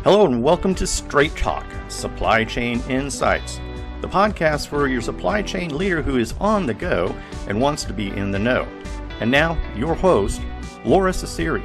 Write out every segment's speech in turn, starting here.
Hello and welcome to Straight Talk, Supply Chain Insights, the podcast for your supply chain leader who is on the go and wants to be in the know. And now, your host, Lora Cecere.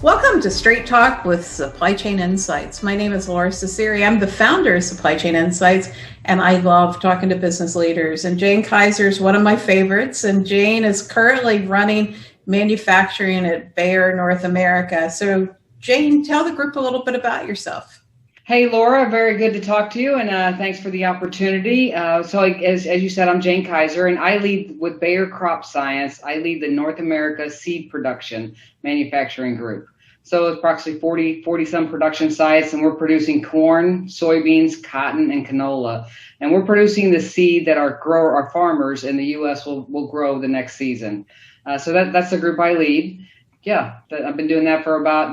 Welcome to Straight Talk with Supply Chain Insights. My name is Lora Cecere. I'm the founder of Supply Chain Insights, and I love talking to business leaders. And Jane Kaiser is one of my favorites, and Jane is currently running manufacturing at Bayer North America. So Jane, tell the group a little bit about yourself. Hey, Laura, very good to talk to you, and thanks for the opportunity. So as you said, I'm Jane Kaiser, and I lead with Bayer Crop Science. I lead the North America Seed Production Manufacturing Group. So it's approximately 40 some production sites, and we're producing corn, soybeans, cotton, and canola. And we're producing the seed that our farmers in the U.S. will grow the next season. So that's the group I lead. Yeah, I've been doing that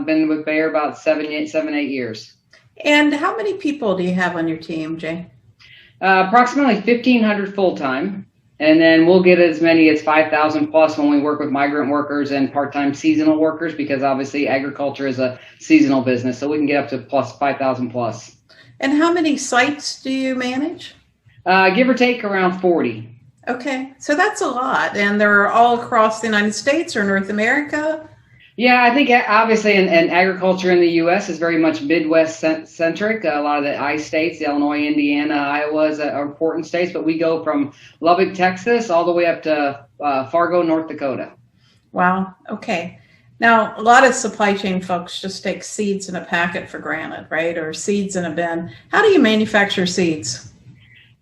been with Bayer about 7, 8 years. And how many people do you have on your team, Jay? Approximately 1,500 full-time. And then we'll get as many as 5,000 plus when we work with migrant workers and part-time seasonal workers, because obviously agriculture is a seasonal business. So we can get up to 5,000 plus. And how many sites do you manage? Give or take around 40. Okay, so that's a lot. And they're all across the United States or North America? Yeah, I think obviously in agriculture in the U.S. is very much Midwest-centric. A lot of the I states, Illinois, Indiana, Iowa are important states, but we go from Lubbock, Texas, all the way up to Fargo, North Dakota. Wow, okay. Now, a lot of supply chain folks just take seeds in a packet for granted, right? Or seeds in a bin. How do you manufacture seeds?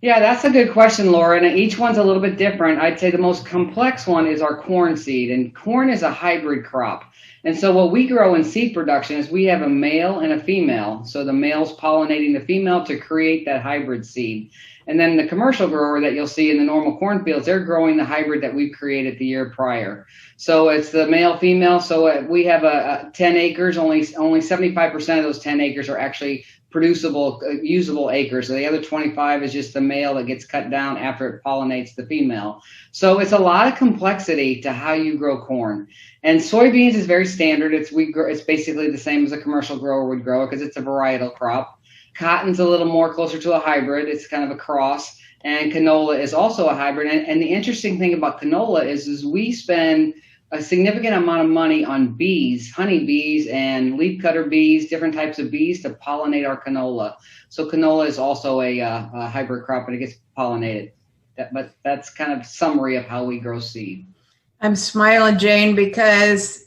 Yeah, that's a good question, Laura, and each one's a little bit different. I'd say the most complex one is our corn seed, and corn is a hybrid crop. And so what we grow in seed production is we have a male and a female. So the male's pollinating the female to create that hybrid seed. And then the commercial grower that you'll see in the normal cornfields, they're growing the hybrid that we've created the year prior. So it's the male, female. So we have 10 acres, only 75% of those 10 acres are actually producible, usable acres. So the other 25 is just the male that gets cut down after it pollinates the female. So it's a lot of complexity to how you grow corn. And soybeans is very standard. It's basically the same as a commercial grower would grow because it's a varietal crop. Cotton's a little more closer to a hybrid. It's kind of a cross. And canola is also a hybrid. And the interesting thing about canola is we spend a significant amount of money on bees, honey bees and leafcutter bees, different types of bees to pollinate our canola. So canola is also a hybrid crop, and it gets pollinated. But that's kind of summary of how we grow seed. I'm smiling, Jane, because,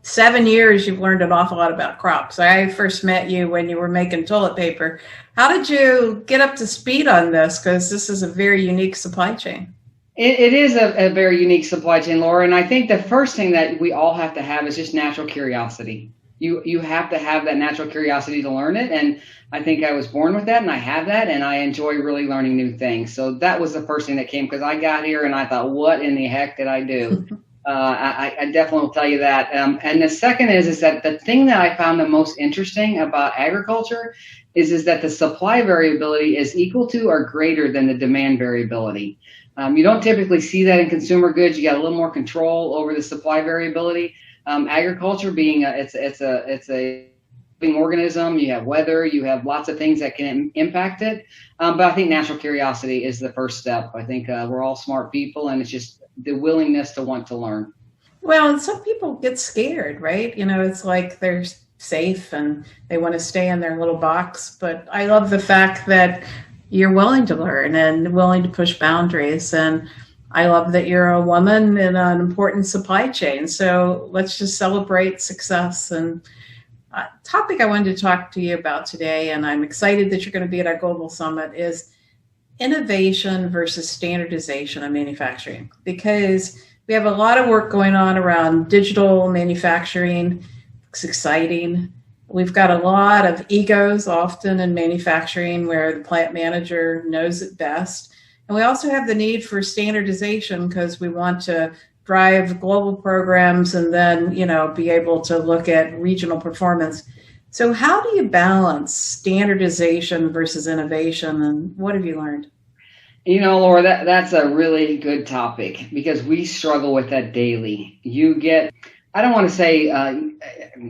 7 years you've learned an awful lot about crops. I first met you when you were making toilet paper. How did you get up to speed on this? Because this is a very unique supply chain. It is a very unique supply chain, Laura, and I think the first thing that we all have to have is just natural curiosity. You have to have that natural curiosity to learn it, and I think I was born with that, and I have that, and I enjoy really learning new things. So that was the first thing that came, because I got here and I thought, what in the heck did I do? I definitely will tell you that. And the second is that the thing that I found the most interesting about agriculture is that the supply variability is equal to or greater than the demand variability. You don't typically see that in consumer goods. You got a little more control over the supply variability. Agriculture being it's a living organism. You have weather. You have lots of things that can impact it. But I think natural curiosity is the first step. I think we're all smart people, and it's just the willingness to want to learn. Well, and some people get scared, right? It's like they're safe and they want to stay in their little box. But I love the fact that you're willing to learn and willing to push boundaries. And I love that you're a woman in an important supply chain. So let's just celebrate success. And topic I wanted to talk to you about today, and I'm excited that you're going to be at our global summit, is innovation versus standardization of manufacturing. Because we have a lot of work going on around digital manufacturing. It's exciting. We've got a lot of egos often in manufacturing where the plant manager knows it best. And we also have the need for standardization because we want to drive global programs and then, be able to look at regional performance. So how do you balance standardization versus innovation, and what have you learned? Laura, that's a really good topic because we struggle with that daily. You get I don't want to say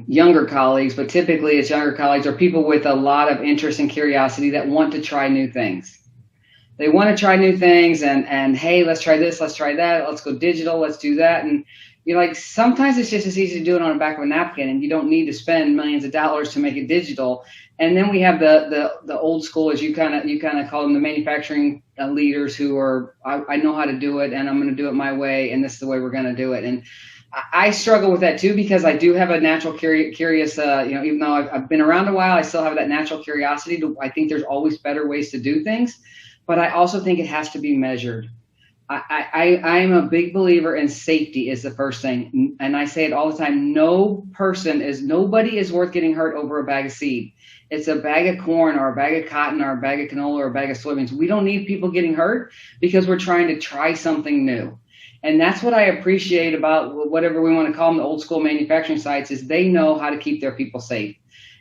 younger colleagues, but typically it's younger colleagues or people with a lot of interest and curiosity that want to try new things. They want to try new things and hey, let's try this, let's try that, let's go digital, let's do that. And you're like, sometimes it's just as easy to do it on the back of a napkin, and you don't need to spend millions of dollars to make it digital. And then we have the old school, as you kind of call them, the manufacturing leaders who are, I know how to do it, and I'm going to do it my way, and this is the way we're going to do it. And I struggle with that too, because I do have a natural curious, even though I've been around a while, I still have that natural curiosity. I think there's always better ways to do things, but I also think it has to be measured. I'm a big believer in safety is the first thing. And I say it all the time. Nobody is worth getting hurt over a bag of seed. It's a bag of corn or a bag of cotton or a bag of canola or a bag of soybeans. We don't need people getting hurt because we're trying to try something new. And that's what I appreciate about whatever we want to call them, the old school manufacturing sites, is they know how to keep their people safe.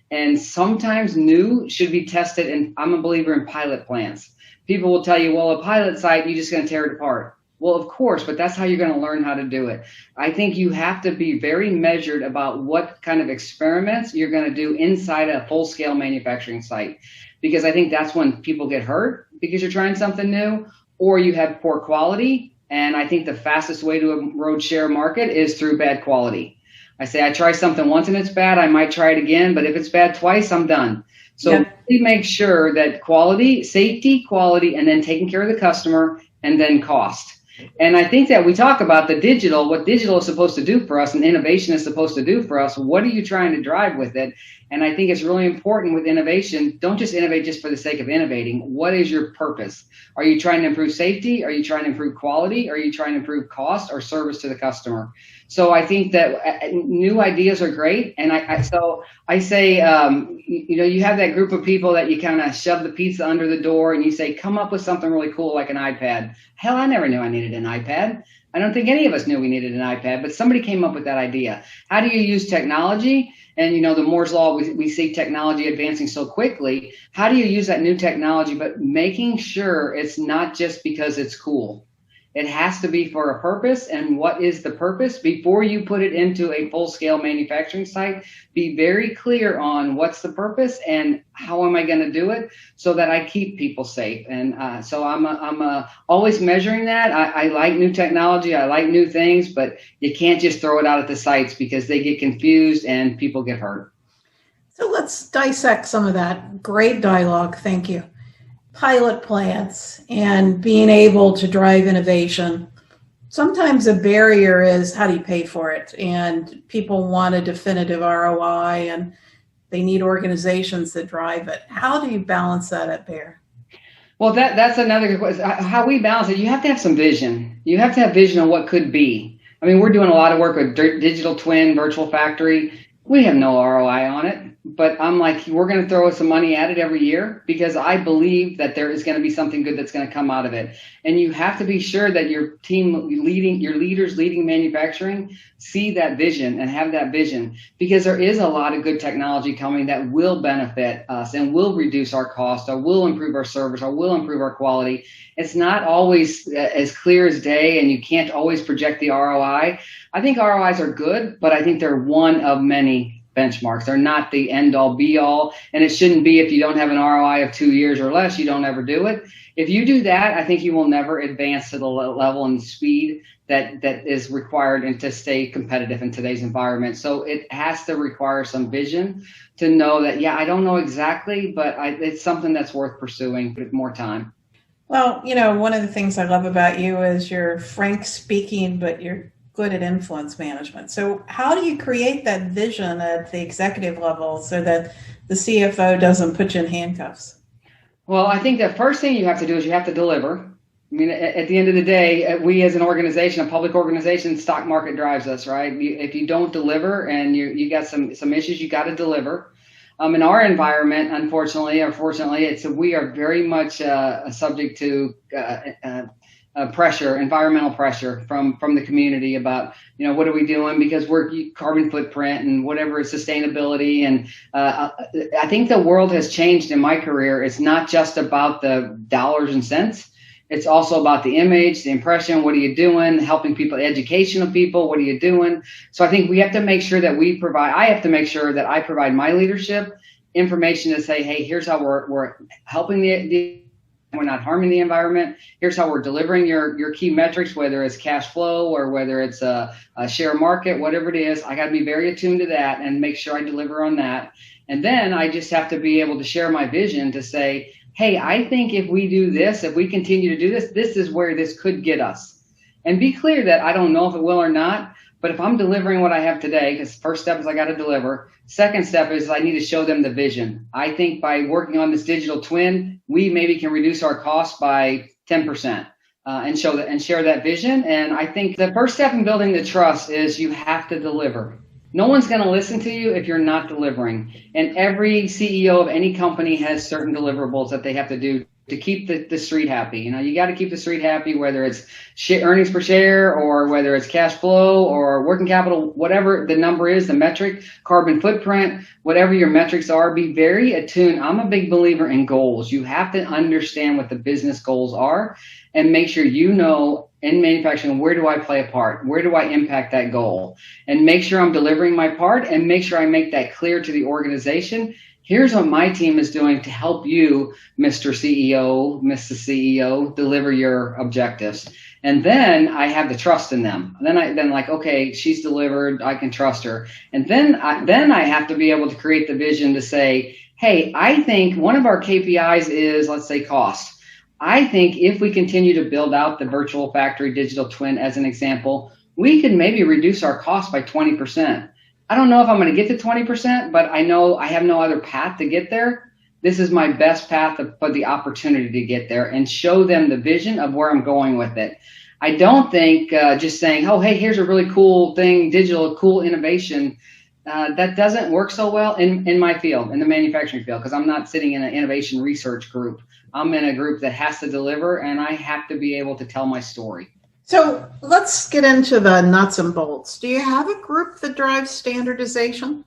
And sometimes new should be tested. And I'm a believer in pilot plants. People will tell you, well, a pilot site, you're just going to tear it apart. Well, of course, but that's how you're going to learn how to do it. I think you have to be very measured about what kind of experiments you're going to do inside a full-scale manufacturing site, because I think that's when people get hurt because you're trying something new, or you have poor quality. And I think the fastest way to erode share market is through bad quality. I say I try something once and it's bad, I might try it again, but if it's bad twice, I'm done. So really make sure that quality, safety, quality, and then taking care of the customer, and then cost. And I think that we talk about what digital is supposed to do for us, and innovation is supposed to do for us. What are you trying to drive with it? And I think it's really important with innovation. Don't just innovate just for the sake of innovating. What is your purpose? Are you trying to improve safety? Are you trying to improve quality? Are you trying to improve cost or service to the customer? So I think that new ideas are great. And I say, you have that group of people that you kind of shove the pizza under the door and you say, come up with something really cool like an iPad. Hell, I never knew I needed an iPad. I don't think any of us knew we needed an iPad, but somebody came up with that idea. How do you use technology? And, the Moore's Law, we see technology advancing so quickly. How do you use that new technology, but making sure it's not just because it's cool? It has to be for a purpose. And what is the purpose? Before you put it into a full-scale manufacturing site, be very clear on what's the purpose and how am I going to do it so that I keep people safe. And so I'm always measuring that. I like new technology. I like new things, but you can't just throw it out at the sites because they get confused and people get hurt. So let's dissect some of that. Great dialogue. Thank you. Pilot plants and being able to drive innovation. Sometimes a barrier is how do you pay for it? And people want a definitive ROI and they need organizations that drive it. How do you balance that at Bayer? Well, that's another good question. How we balance it, you have to have some vision. You have to have vision on what could be. I mean, we're doing a lot of work with digital twin, virtual factory. We have no ROI on it. But I'm like, we're going to throw some money at it every year because I believe that there is going to be something good that's going to come out of it. And you have to be sure that your leaders leading manufacturing see that vision and have that vision, because there is a lot of good technology coming that will benefit us and will reduce our cost or will improve our service or will improve our quality. It's not always as clear as day, and you can't always project the ROI. I think ROIs are good, but I think they're one of many benchmarks. They're not the end all be all. And it shouldn't be if you don't have an ROI of 2 years or less, you don't ever do it. If you do that, I think you will never advance to the level and speed that is required and to stay competitive in today's environment. So it has to require some vision to know that, I don't know exactly, but it's something that's worth pursuing with more time. Well, one of the things I love about you is you're frank speaking, but you're good at influence management. So how do you create that vision at the executive level so that the CFO doesn't put you in handcuffs? Well, I think the first thing you have to do is you have to deliver. I mean, at the end of the day, we as an organization, a public organization, stock market drives us, right? If you don't deliver and you got some issues, you got to deliver. In our environment, unfortunately or fortunately, we are very much subject to pressure, environmental pressure from the community about, what are we doing because we're carbon footprint and whatever is sustainability. And I think the world has changed in my career. It's not just about the dollars and cents. It's also about the image, the impression. What are you doing? Helping people, education of people. What are you doing? So I think we have to make sure that I have to make sure that I provide my leadership information to say, hey, here's how we're helping we're not harming the environment. Here's how we're delivering your key metrics, whether it's cash flow or whether it's a share market, whatever it is. I got to be very attuned to that and make sure I deliver on that. And then I just have to be able to share my vision to say, hey, I think if we do this, if we continue to do this, this is where this could get us. And be clear that I don't know if it will or not, but if I'm delivering what I have today, because first step is I got to deliver. Second step is I need to show them the vision. I think by working on this digital twin, we maybe can reduce our costs by 10%. And share that vision. And I think the first step in building the trust is you have to deliver. No one's going to listen to you if you're not delivering. And every CEO of any company has certain deliverables that they have to do to keep the street happy. You got to keep the street happy, whether it's earnings per share or whether it's cash flow or working capital, whatever the number is, the metric, carbon footprint, whatever your metrics are, be very attuned. I'm a big believer in goals. You have to understand what the business goals are and make sure you know in manufacturing, where do I play a part? Where do I impact that goal? And make sure I'm delivering my part and make sure I make that clear to the organization. Here's what my team is doing to help you, Mr. CEO, Mrs. CEO, deliver your objectives. And then I have the trust in them. Then okay, she's delivered. I can trust her. And then I have to be able to create the vision to say, hey, I think one of our KPIs is, let's say, cost. I think if we continue to build out the virtual factory digital twin as an example, we can maybe reduce our cost by 20%. I don't know if I'm going to get to 20%, but I know I have no other path to get there. This is my best path for the opportunity to get there and show them the vision of where I'm going with it. I don't think just saying, oh, hey, here's a really cool thing, digital, cool innovation. That doesn't work so well in my field, in the manufacturing field, because I'm not sitting in an innovation research group. I'm in a group that has to deliver, and I have to be able to tell my story. So let's get into the nuts and bolts. Do you have a group that drives standardization?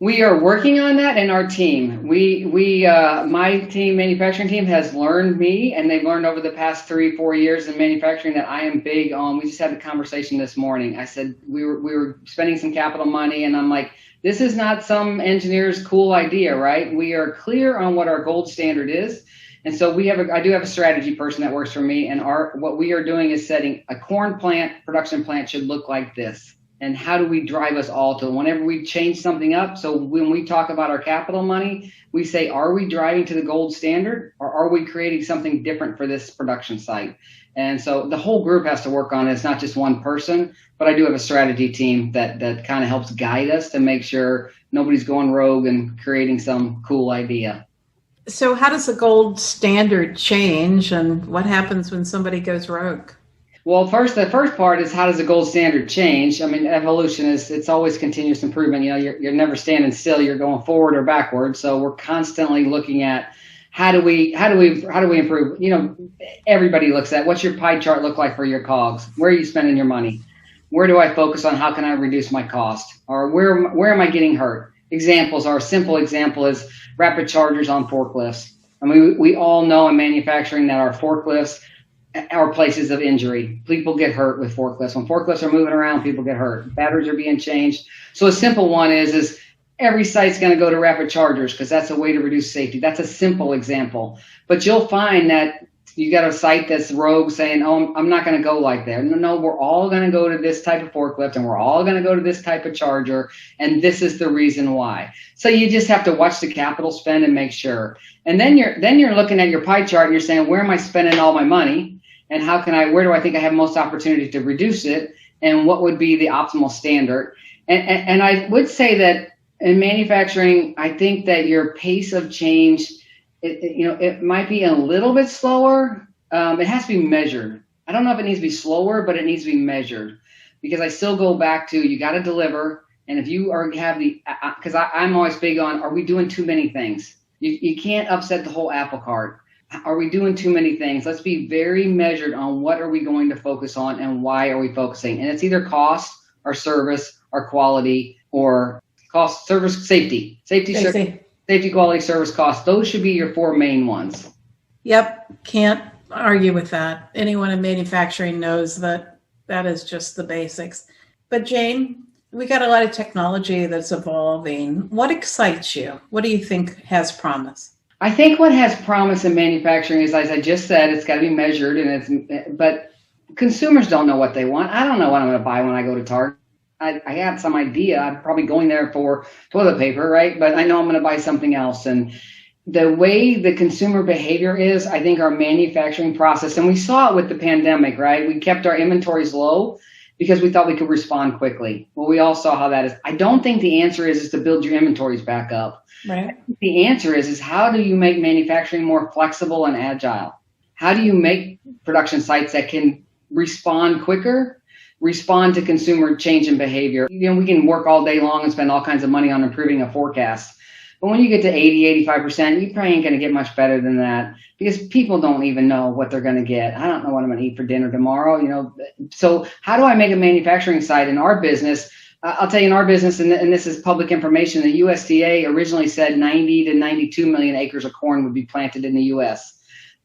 We are working on that in our team. My team, manufacturing team, has learned me, and they've learned over the past 3-4 years in manufacturing that I am big on. We just had a conversation this morning. I said we were spending some capital money, and I'm like, this is not some engineer's cool idea, right? We are clear on what our gold standard is. And so I do have a strategy person that works for me, and what we are doing is setting a corn production plant should look like this. And how do we drive us all to whenever we change something up? So when we talk about our capital money, we say, are we driving to the gold standard, or are we creating something different for this production site? And so the whole group has to work on it. It's not just one person, but I do have a strategy team that kind of helps guide us to make sure nobody's going rogue and creating some cool idea. So how does the gold standard change, and what happens when somebody goes rogue? Well, the first part is, how does the gold standard change? I mean, evolution it's always continuous improvement. You're never standing still. You're going forward or backward. So we're constantly looking at how do we improve? Everybody looks at, what's your pie chart look like for your COGS? Where are you spending your money? Where do I focus on? How can I reduce my cost? Or where am I getting hurt? Examples are, a simple example is rapid chargers on forklifts. I mean, we all know in manufacturing that our forklifts are places of injury. People get hurt with forklifts. When forklifts are moving around, people get hurt. Batteries are being changed. So a simple one is every site's going to go to rapid chargers because that's a way to reduce safety. That's a simple example. But you'll find that you got a site that's rogue saying, oh, I'm not going to go like that. No, we're all going to go to this type of forklift, and we're all going to go to this type of charger, and this is the reason why. So you just have to watch the capital spend and make sure. And then you're looking at your pie chart and you're saying, where am I spending all my money, and where do I think I have most opportunity to reduce it, and what would be the optimal standard? And I would say that in manufacturing, I think that your pace of change, it might be a little bit slower. It has to be measured. I don't know if it needs to be slower, but it needs to be measured, because I still go back to, you got to deliver. And if you because I'm always big on, are we doing too many things? You can't upset the whole apple cart. Are we doing too many things? Let's be very measured on what are we going to focus on and why are we focusing. And it's either cost or service or quality, or cost, service, safety, quality, service, cost. Those should be your 4 main ones. Yep. Can't argue with that. Anyone in manufacturing knows that that is just the basics. But Jane, we got a lot of technology that's evolving. What excites you? What do you think has promise? I think what has promise in manufacturing is, as I just said, it's got to be measured, but consumers don't know what they want. I don't know what I'm going to buy when I go to Target. I have some idea. I'm probably going there for toilet paper, right? But I know I'm going to buy something else. And the way the consumer behavior is, I think our manufacturing process, and we saw it with the pandemic, right? We kept our inventories low because we thought we could respond quickly. Well, we all saw how that is. I don't think the answer is to build your inventories back up. Right. I think the answer is how do you make manufacturing more flexible and agile? How do you make production sites that can respond quicker, respond to consumer change in behavior? We can work all day long and spend all kinds of money on improving a forecast. But when you get to 80, 85%, you probably ain't going to get much better than that because people don't even know what they're going to get. I don't know what I'm going to eat for dinner tomorrow, So how do I make a manufacturing site in our business? I'll tell you, in our business, and this is public information, the USDA originally said 90 to 92 million acres of corn would be planted in the U.S.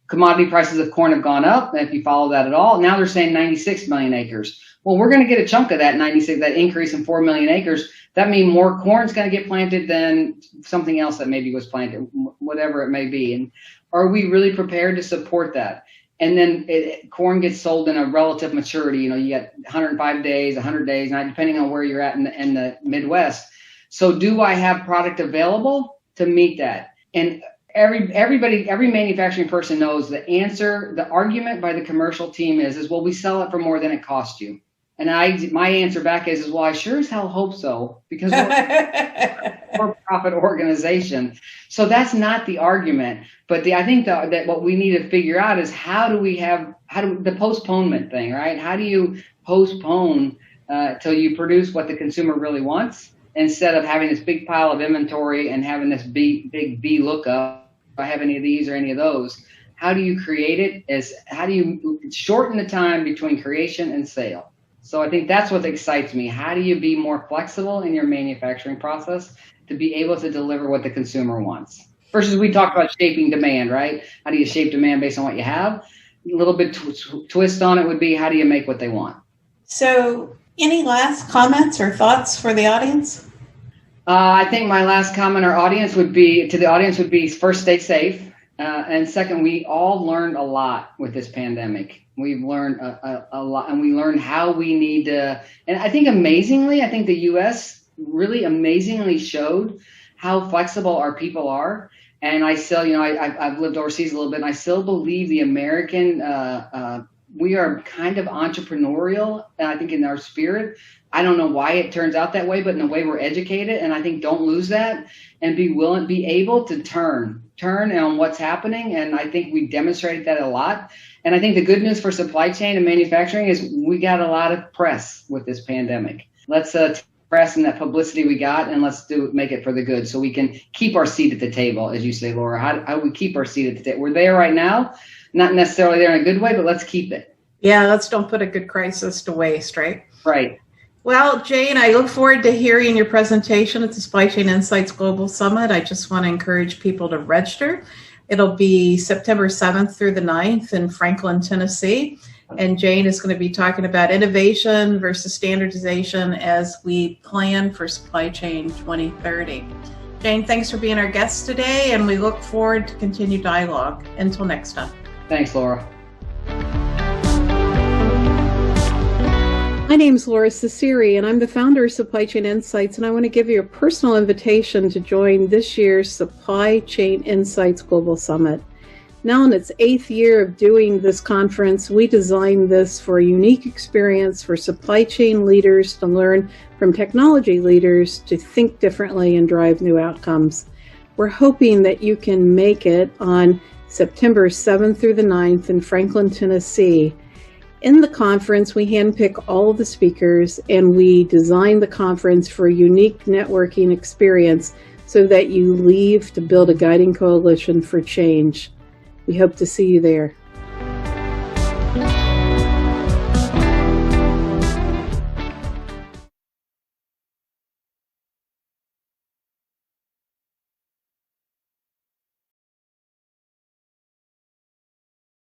Commodity prices of corn have gone up, if you follow that at all. Now they're saying 96 million acres. Well, we're going to get a chunk of that 96, that increase in 4 million acres. That means more corn's going to get planted than something else that maybe was planted, whatever it may be. And are we really prepared to support that? And then corn gets sold in a relative maturity. You get 105 days, 100 days, depending on where you're at in the Midwest. So do I have product available to meet that? And every manufacturing person knows the answer. The argument by the commercial team is well, we sell it for more than it cost you. And my answer back is well, I sure as hell hope so, because we're a for-profit organization. So that's not the argument. But I think that what we need to figure out is how do the postponement thing, right? How do you postpone till you produce what the consumer really wants instead of having this big pile of inventory and having this big V lookup? If I have any of these or any of those, how do you create it? How do you shorten the time between creation and sale? So I think that's what excites me. How do you be more flexible in your manufacturing process to be able to deliver what the consumer wants? Versus we talked about shaping demand, right? How do you shape demand based on what you have? A little bit twist on it would be how do you make what they want? So any last comments or thoughts for the audience? I think my last comment to the audience would be first, stay safe. And second, we all learned a lot with this pandemic. We've learned a lot, and we learned how we need to, and I think the U.S. really amazingly showed how flexible our people are. And I still, I've lived overseas a little bit, and I still believe the American, we are kind of entrepreneurial, and I think in our spirit. I don't know why it turns out that way, but in the way we're educated, and I think don't lose that and be able to turn on what's happening. And I think we demonstrated that a lot. And I think the good news for supply chain and manufacturing is we got a lot of press with this pandemic. Let's press and that publicity we got, and let's make it for the good so we can keep our seat at the table, as you say, Laura. How do we keep our seat at the table? We're there right now, not necessarily there in a good way, but let's keep it. Yeah, let's don't put a good crisis to waste, right? Right. Well, Jane, I look forward to hearing your presentation at the Supply Chain Insights Global Summit. I just want to encourage people to register. It'll be September 7th through the 9th in Franklin, Tennessee. And Jane is going to be talking about innovation versus standardization as we plan for Supply Chain 2030. Jane, thanks for being our guest today, and we look forward to continued dialogue. Until next time. Thanks, Laura. My name is Lora Cecere, and I'm the founder of Supply Chain Insights, and I want to give you a personal invitation to join this year's Supply Chain Insights Global Summit. Now in its 8th year of doing this conference, we designed this for a unique experience for supply chain leaders to learn from technology leaders to think differently and drive new outcomes. We're hoping that you can make it on September 7th through the 9th in Franklin, Tennessee. In the conference, we handpick all of the speakers, and we design the conference for a unique networking experience so that you leave to build a guiding coalition for change. We hope to see you there.